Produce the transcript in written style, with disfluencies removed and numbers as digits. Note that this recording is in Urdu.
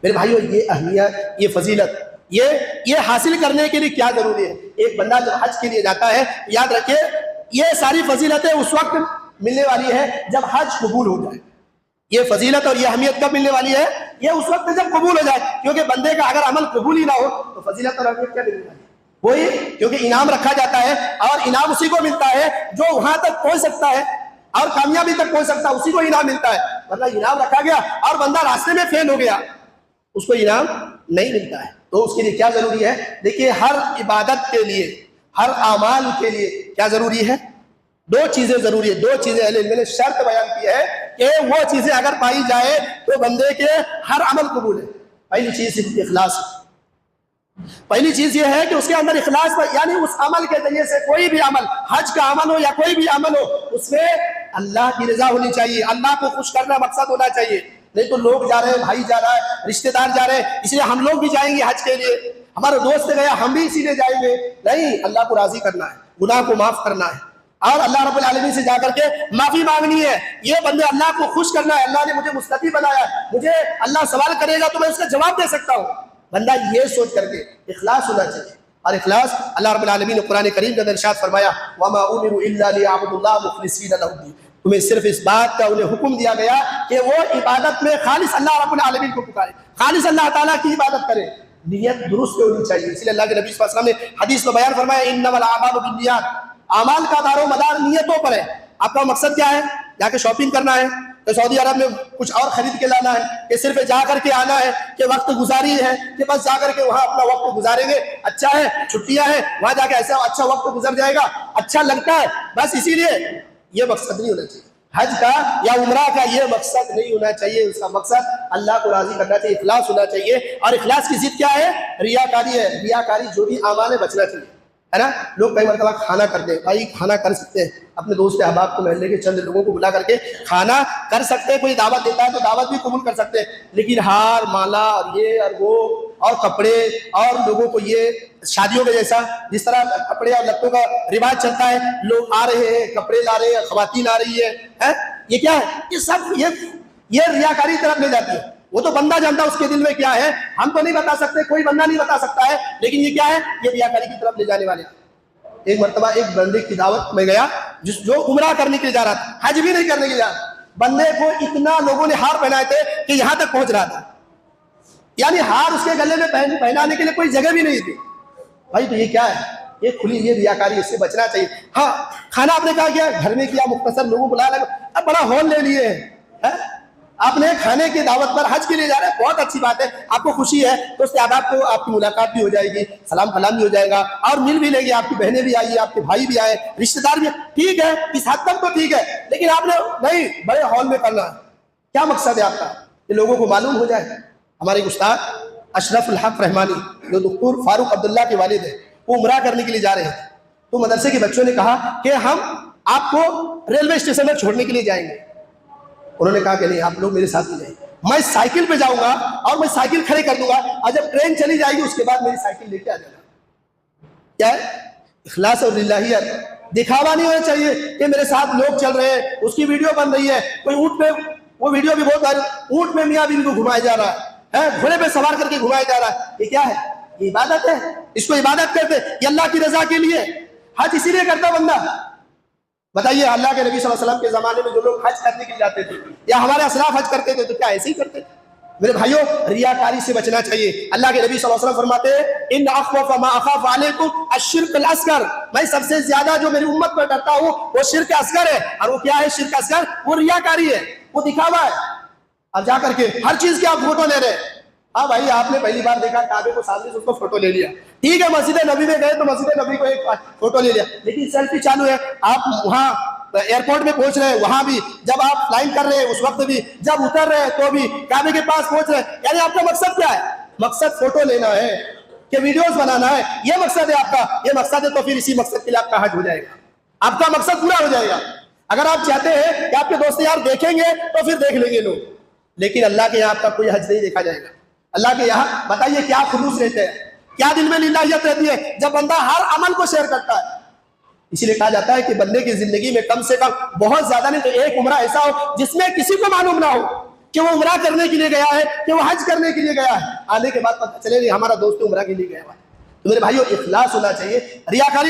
میرے بھائیو یہ اہمیت، یہ فضیلت، یہ حاصل کرنے کے لیے کیا ضروری ہے؟ ایک بندہ جب حج کے لیے جاتا ہے، یاد رکھے یہ ساری فضیلتیں اس وقت ملنے والی ہے جب حج قبول ہو جائے۔ یہ فضیلت اور یہ اہمیت کب ملنے والی ہے؟ یہ اس وقت جب قبول ہو جائے، کیونکہ بندے کا اگر عمل قبول ہی نہ ہو تو فضیلت اور اہمیت کیا ملنے والی ہے؟ وہی، کیونکہ انعام رکھا جاتا ہے اور انعام اسی کو ملتا ہے جو وہاں تک پہنچ سکتا ہے اور کامیابی تک پہنچ سکتا ہے، اسی کو انعام ملتا ہے۔ ورنہ انعام رکھا گیا اور بندہ راستے میں فیل ہو گیا، اس کو انعام نہیں ملتا ہے۔ تو اس کے لیے کیا ضروری ہے؟ دیکھیے ہر عبادت کے لیے، ہر اعمال کے لیے کیا ضروری ہے؟ دو چیزیں ضروری ہے، دو چیزیں اہل علم نے شرط بیان کی ہے کہ وہ چیزیں اگر پائی جائے تو بندے کے ہر عمل قبول ہے۔ پہلی چیز اخلاص، پہلی چیز یہ ہے کہ اس کے اندر اخلاص، یعنی اس عمل کے ذریعے سے کوئی بھی عمل، حج کا عمل ہو یا کوئی بھی عمل ہو، اس میں اللہ کی رضا ہونی چاہیے، اللہ کو خوش کرنا مقصد ہونا چاہیے۔ نہیں تو لوگ جا رہے ہیں، بھائی جا رہا ہے، رشتہ دار جا رہے ہیں، اس لیے ہم لوگ بھی جائیں گے حج کے لیے، ہمارا دوست گیا ہم بھی اسی لیے جائیں گے۔ نہیں، اللہ کو راضی کرنا ہے، گناہ کو معاف کرنا ہے اور اللہ رب العالمین سے جا کر کے معافی مانگنی ہے۔ یہ بندے اللہ کو خوش کرنا ہے، اللہ نے مجھے مستقی بنایا ہے، مجھے اللہ سوال کرے گا تو میں اس کا جواب دے سکتا ہوں۔ بندہ یہ سوچ کر کے اخلاص ہونا چاہیے، اور اخلاص اللہ رب العالمین نے قرآن کریم کے اندر ارشاد فرمایا وَمَا أُمِرُوا إِلَّا لِيَعْبُدُوا اللَّهَ مُخْلِصِينَ لَهُ الدِّينَ، تمہیں صرف اس بات کا انہیں حکم دیا گیا کہ وہ عبادت میں خالص اللہ رب العالمین کو پکارے، خالص اللہ تعالیٰ کی عبادت کرے، نیت درست ہونی چاہیے۔ اس لیے اللہ کے نبی صلی اللہ علیہ وسلم نے حدیث میں بیان فرمایا إِنَّمَا الْأَعْمَالُ بِالنِّيَّاتِ، اعمال کا دار و مدار نیتوں پر ہے۔ آپ کا مقصد کیا ہے؟ جا کے شاپنگ کرنا ہے تو سعودی عرب میں کچھ اور خرید کے لانا ہے، کہ صرف جا کر کے آنا ہے، کہ وقت گزاری ہے، کہ بس جا کر کے وہاں اپنا وقت گزاریں گے، اچھا ہے چھٹیاں ہیں وہاں جا کے ایسا اچھا وقت گزر جائے گا، اچھا لگتا ہے بس اسی لیے، یہ مقصد نہیں ہونا چاہیے۔ حج کا یا عمرہ کا یہ مقصد نہیں ہونا چاہیے، اس کا مقصد اللہ کو راضی کرنا چاہیے، اخلاص ہونا چاہیے۔ اور اخلاص کی ضد کیا ہے؟ ریاکاری ہے۔ ریاکاری جو بھی اعمال ہے بچنا چاہیے، ہے نا۔ لوگ کئی مرتبہ کھانا کرتے ہیں، بھائی کھانا کر سکتے ہیں، اپنے دوست احباب کو، محلے کے چند لوگوں کو بلا کر کے کھانا کر سکتے ہیں، کوئی دعوت دیتا ہے تو دعوت بھی قبول کر سکتے ہیں، لیکن ہار مالا اور یہ اور وہ اور کپڑے اور لوگوں کو یہ شادیوں کے جیسا جس طرح کپڑے اور لتوں کا رواج چلتا ہے، لوگ آ رہے ہیں کپڑے لا رہے ہیں، خواتین آ رہی ہے، یہ کیا ہے؟ یہ سب یہ ریاکاری طرف لے جاتی ہے۔ وہ تو بندہ جانتا اس کے دل میں کیا ہے، ہم تو نہیں بتا سکتے، کوئی بندہ نہیں بتا سکتا ہے، لیکن یہ کیا ہے؟ یہ ریاکاری کی طرف لے جانے والے ہیں۔ ایک مرتبہ ایک بندے کی دعوت میں گیا جو عمرہ کرنے کے لیے جا رہا تھا، حج بھی نہیں کرنے کے لیے جا رہا، بندے کو اتنا لوگوں نے ہار پہنائے تھے کہ یہاں تک پہنچ رہا تھا، یعنی ہار اس کے گلے میں پہنانے کے لیے کوئی جگہ بھی نہیں تھی۔ بھائی تو یہ کیا ہے؟ یہ کھلی یہ ریاکاری، اس سے بچنا چاہیے۔ ہاں کھانا آپ نے کہا کیا گھر میں کیا، مختصر لوگوں کو لایا، اب بڑا ہال لے لیے ہیں، آپ نے کھانے کی دعوت پر حج کے لیے جا رہے ہیں، بہت اچھی بات ہے، آپ کو خوشی ہے، دوست احباب کو آپ کی ملاقات بھی ہو جائے گی، سلام کلام بھی ہو جائے گا اور مل بھی لے گی، آپ کی بہنیں بھی آئی، آپ کے بھائی بھی آئے، رشتہ دار بھی، ٹھیک ہے اس حد تک تو ٹھیک ہے، لیکن آپ نے نہیں بڑے ہال میں کرنا ہے۔ کیا مقصد ہے آپ کا؟ کہ لوگوں کو معلوم ہو جائے۔ ہمارے استاد اشرف الحق رحمانی جو دکتور فاروق عبداللہ کے والد ہیں، وہ عمرہ کرنے کے لیے جا رہے ہیں، تو مدرسے کے بچوں نے کہا کہ ہم آپ کو ریلوے اسٹیشن میں چھوڑنے کے لیے جائیں گے۔ انہوں نے کہا کہ نہیں آپ لوگ میرے ساتھ ہی جائیں، میں سائیکل پہ جاؤں گا اور میں سائیکل کھڑے کر دوں گا، اور جب ٹرین چلی جائے گی اس کے بعد میری سائیکل لے کے آ جانا۔ کیا ہے؟ اخلاص اور للہیت، دکھاوا نہیں ہونا چاہیے کہ میرے ساتھ لوگ چل رہے ہیں، اس کی ویڈیو بن رہی ہے، کوئی اونٹ پہ، وہ ویڈیو بھی بہت اونٹ میں میاں بیوی کو گھمایا جا رہا ہے، گھوڑے پہ سوار کر کے گھمایا جا رہا ہے، یہ کیا ہے؟ یہ عبادت ہے، اس کو عبادت کرتے یہ اللہ کی رضا کے لیے، حج اسی لیے کرتا بندہ۔ بتائیے اللہ کے نبی صلی اللہ علیہ وسلم کے زمانے میں جو لوگ حج کرنے کے لیے جاتے تھے یا ہمارے اسلاف حج کرتے تھے تو کیا ایسے ہی کرتے تھے؟ میرے بھائیوں ریاکاری سے بچنا چاہیے۔ اللہ کے نبی صلی اللہ علیہ وسلم فرماتے ہیں ان اخوف ما اخاف علیکم الشرک الاصغر، میں سب سے زیادہ جو میری امت پر ڈرتا ہوں وہ شرک اصغر ہے، اور وہ کیا ہے شرک اصغر؟ وہ ریاکاری ہے، وہ دکھاوا ہے۔ اب جا کر کے ہر چیز کی آپ فوٹو لے رہے ہیں، ہاں بھائی آپ نے پہلی بار دیکھا کعبے کو سامنے سے اس کو فوٹو لے لیا، ٹھیک ہے مسجد نبی میں گئے تو مسجد نبی کو ایک فوٹو لے لیا، لیکن سیلفی چالو ہے، آپ وہاں ایئرپورٹ میں پہنچ رہے ہیں وہاں بھی، جب آپ فلائنگ کر رہے ہیں اس وقت بھی، جب اتر رہے ہیں تو بھی، کعبے کے پاس پہنچ رہے ہیں، یعنی آپ کا مقصد کیا ہے؟ مقصد فوٹو لینا ہے کہ ویڈیوز بنانا ہے، یہ مقصد ہے آپ کا، یہ مقصد ہے تو پھر اسی مقصد کے لیے آپ کا حج ہو جائے گا، آپ کا مقصد پورا ہو جائے گا۔ اگر آپ چاہتے ہیں کہ آپ کے دوست یار دیکھیں گے تو پھر دیکھ لیں گے لوگ، لیکن اللہ کے یہاں آپ کا کوئی حج نہیں دیکھا جائے گا۔ اللہ کے یہاں بتائیے کیا خلوص رہتے ہیں، کیا دل میں للہیت رہتی ہے جب بندہ ہر عمل کو شیئر کرتا ہے۔ اسی لیے کہا جاتا ہے کہ بندے کی زندگی میں کم سے کم بہت زیادہ نہیں تو ایک عمرہ ایسا ہو جس میں کسی کو معلوم نہ ہو، کہ وہ عمرہ کرنے کے لیے گیا ہے, کہ وہ حج کرنے کے لیے گیا ہے, آنے کے بعد پتہ چلے نہیں ہمارا دوست عمرہ کے لیے گیا ہوا ہے. تو میرے بھائیو اخلاص ہونا چاہیے, ریاکاری